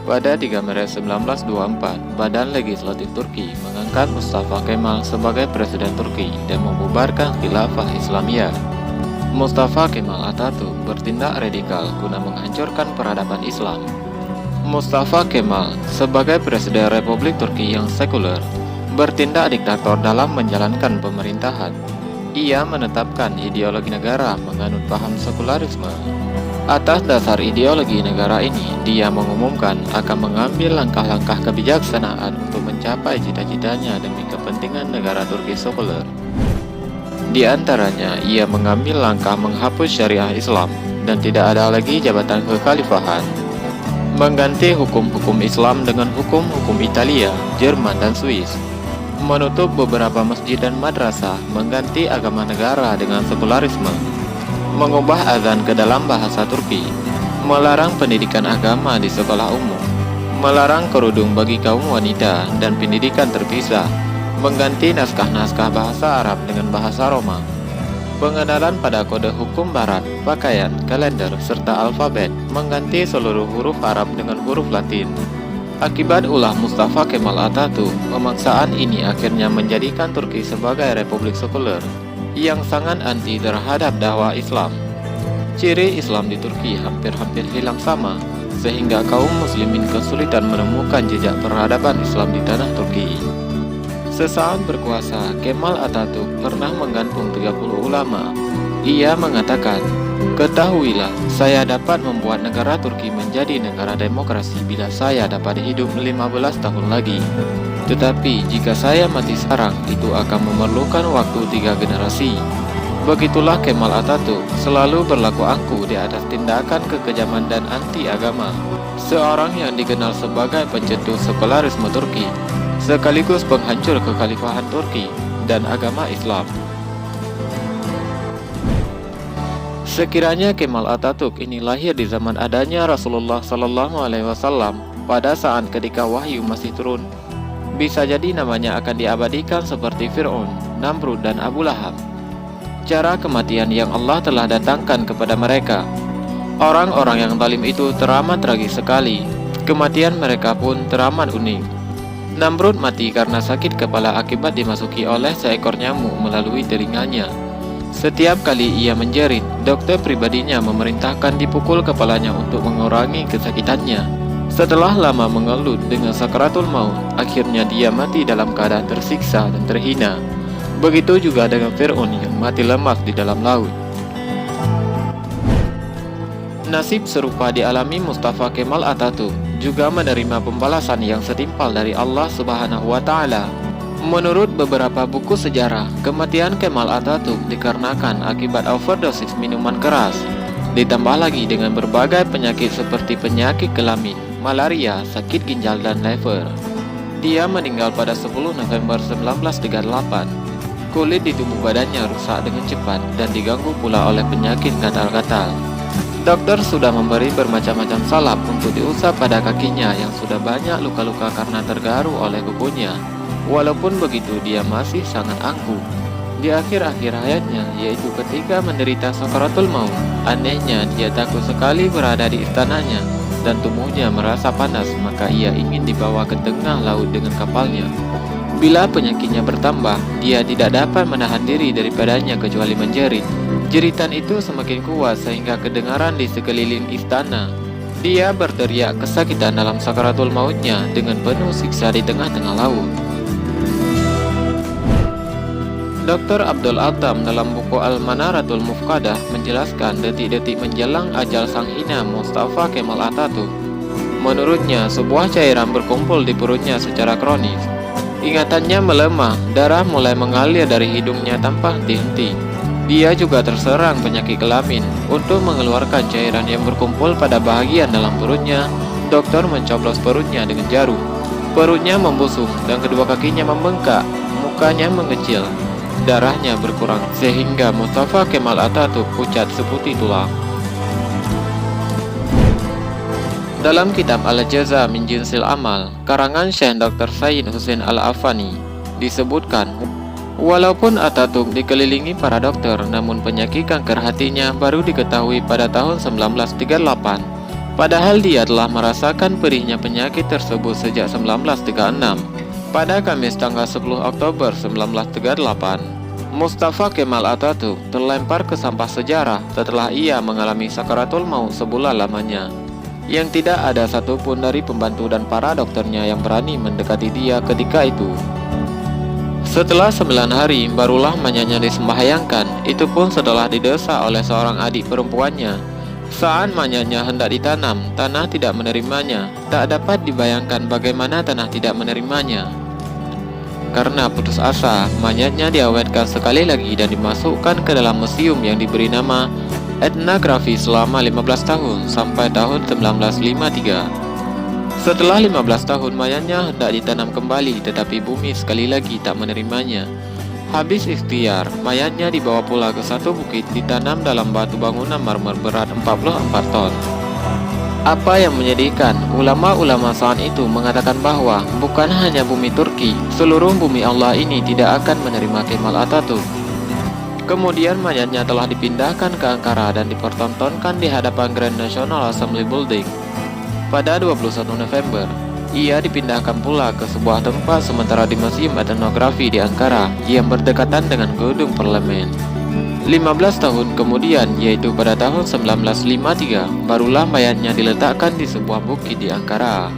Pada 3 Maret 1924, Badan Legislatif Turki mengangkat Mustafa Kemal sebagai Presiden Turki dan membubarkan Khilafah Islamiyah. Mustafa Kemal Atatürk bertindak radikal guna menghancurkan peradaban Islam. Mustafa Kemal sebagai Presiden Republik Turki yang sekuler bertindak diktator dalam menjalankan pemerintahan. Ia menetapkan ideologi negara menganut paham sekularisme. Atas dasar ideologi negara ini, dia mengumumkan akan mengambil langkah-langkah kebijaksanaan untuk mencapai cita-citanya demi kepentingan negara Turki sekuler. Di antaranya, ia mengambil langkah menghapus syariah Islam dan tidak ada lagi jabatan kekhalifahan, mengganti hukum-hukum Islam dengan hukum-hukum Italia, Jerman, dan Swiss, menutup beberapa masjid dan madrasah, mengganti agama negara dengan sekularisme, mengubah azan ke dalam bahasa Turki, melarang pendidikan agama di sekolah umum, melarang kerudung bagi kaum wanita dan pendidikan terpisah, mengganti naskah-naskah bahasa Arab dengan bahasa Roma, pengenalan pada kode hukum Barat, pakaian, kalender, serta alfabet, mengganti seluruh huruf Arab dengan huruf Latin. Akibat ulah Mustafa Kemal Atatürk, pemaksaan ini akhirnya menjadikan Turki sebagai republik sekuler yang sangat anti terhadap dakwah Islam. Ciri Islam di Turki hampir-hampir hilang sama, sehingga kaum muslimin kesulitan menemukan jejak peradaban Islam di tanah Turki. Sesaat berkuasa, Kemal Atatürk pernah menggantung 30 ulama. Ia mengatakan, "Ketahuilah, saya dapat membuat negara Turki menjadi negara demokrasi bila saya dapat hidup 15 tahun lagi. Tetapi jika saya mati sekarang, itu akan memerlukan waktu 3 generasi." Begitulah Kemal Atatürk selalu berlaku angkuh di atas tindakan kekejaman dan anti-agama. Seorang yang dikenal sebagai pencetus sekularisme Turki, sekaligus penghancur kekhalifahan Turki dan agama Islam. Sekiranya Kemal Atatürk ini lahir di zaman adanya Rasulullah SAW pada saat ketika wahyu masih turun, bisa jadi namanya akan diabadikan seperti Fir'aun, Namrud, dan Abu Lahab. Cara kematian yang Allah telah datangkan kepada mereka. Orang-orang yang zalim itu teramat tragis sekali. Kematian mereka pun teramat unik. Namrud mati karena sakit kepala akibat dimasuki oleh seekor nyamuk melalui telinganya. Setiap kali ia menjerit, dokter pribadinya memerintahkan dipukul kepalanya untuk mengurangi kesakitannya. Setelah lama mengelut dengan sakaratul maut, akhirnya dia mati dalam keadaan tersiksa dan terhina. Begitu juga dengan Fir'aun yang mati lemas di dalam laut. Nasib serupa dialami Mustafa Kemal Atatürk, juga menerima pembalasan yang setimpal dari Allah Subhanahu wa Ta'ala. Menurut beberapa buku sejarah, kematian Kemal Atatürk dikarenakan akibat overdosis minuman keras, ditambah lagi dengan berbagai penyakit seperti penyakit kelamin, malaria, sakit ginjal, dan lever. Dia meninggal pada 10 November 1938. Kulit di tubuh badannya rusak dengan cepat dan diganggu pula oleh penyakit gatal-gatal. Dokter sudah memberi bermacam-macam salep untuk diusap pada kakinya yang sudah banyak luka-luka karena tergaruh oleh kukunya. Walaupun begitu, dia masih sangat angkuh. Di akhir-akhir hayatnya, yaitu ketika menderita sakaratul maut, anehnya dia takut sekali berada di istananya dan tubuhnya merasa panas, maka ia ingin dibawa ke tengah laut dengan kapalnya. Bila penyakitnya bertambah, dia tidak dapat menahan diri daripadanya kecuali menjerit. Jeritan itu semakin kuat sehingga kedengaran di sekeliling istana. Dia berteriak kesakitan dalam sakaratul mautnya dengan penuh siksa di tengah-tengah laut. Dr. Abdul Atam dalam buku Al-Manaratul Mufqadah menjelaskan detik-detik menjelang ajal sang hina Mustafa Kemal Atatürk. Menurutnya, sebuah cairan berkumpul di perutnya secara kronis. Ingatannya melemah, darah mulai mengalir dari hidungnya tanpa henti-henti. Dia juga terserang penyakit kelamin. Untuk mengeluarkan cairan yang berkumpul pada bahagian dalam perutnya, dokter mencoblos perutnya dengan jarum. Perutnya membusung dan kedua kakinya membengkak, mukanya mengecil. Darahnya berkurang sehingga Mustafa Kemal Atatürk pucat seputih tulang. Dalam kitab Al-Jaza min Jinsil Amal, karangan Syekh Dr. Sayyid Husain Al-Afani, disebutkan, walaupun Atatürk dikelilingi para dokter, namun penyakit kanker hatinya baru diketahui pada tahun 1938. Padahal dia telah merasakan perihnya penyakit tersebut sejak 1936. Pada Kamis tanggal 10 Oktober 1938, Mustafa Kemal Atatürk terlempar ke sampah sejarah setelah ia mengalami sakaratul maut sebulan lamanya, yang tidak ada satupun dari pembantu dan para dokternya yang berani mendekati dia ketika itu. Setelah 9 hari, barulah mayatnya disembahyangkan, itu pun setelah didesa oleh seorang adik perempuannya. Saat mayatnya hendak ditanam, tanah tidak menerimanya. Tak dapat dibayangkan bagaimana tanah tidak menerimanya. Karena putus asa, mayatnya diawetkan sekali lagi dan dimasukkan ke dalam museum yang diberi nama etnografi selama 15 tahun sampai tahun 1953. Setelah 15 tahun, mayatnya hendak ditanam kembali, tetapi bumi sekali lagi tak menerimanya. Habis ikhtiar, mayatnya dibawa pula ke satu bukit, ditanam dalam batu bangunan marmer berat 44 ton. Apa yang menyedihkan, ulama-ulama saat itu mengatakan bahwa bukan hanya bumi Turki, seluruh bumi Allah ini tidak akan menerima Kemal Atatürk. Kemudian mayatnya telah dipindahkan ke Ankara dan dipertontonkan di hadapan Grand National Assembly Building. Pada 21 November, ia dipindahkan pula ke sebuah tempat sementara di Museum Etnografi di Ankara yang berdekatan dengan gedung parlemen. 15 tahun kemudian, yaitu pada tahun 1953, barulah mayatnya diletakkan di sebuah bukit di Ankara.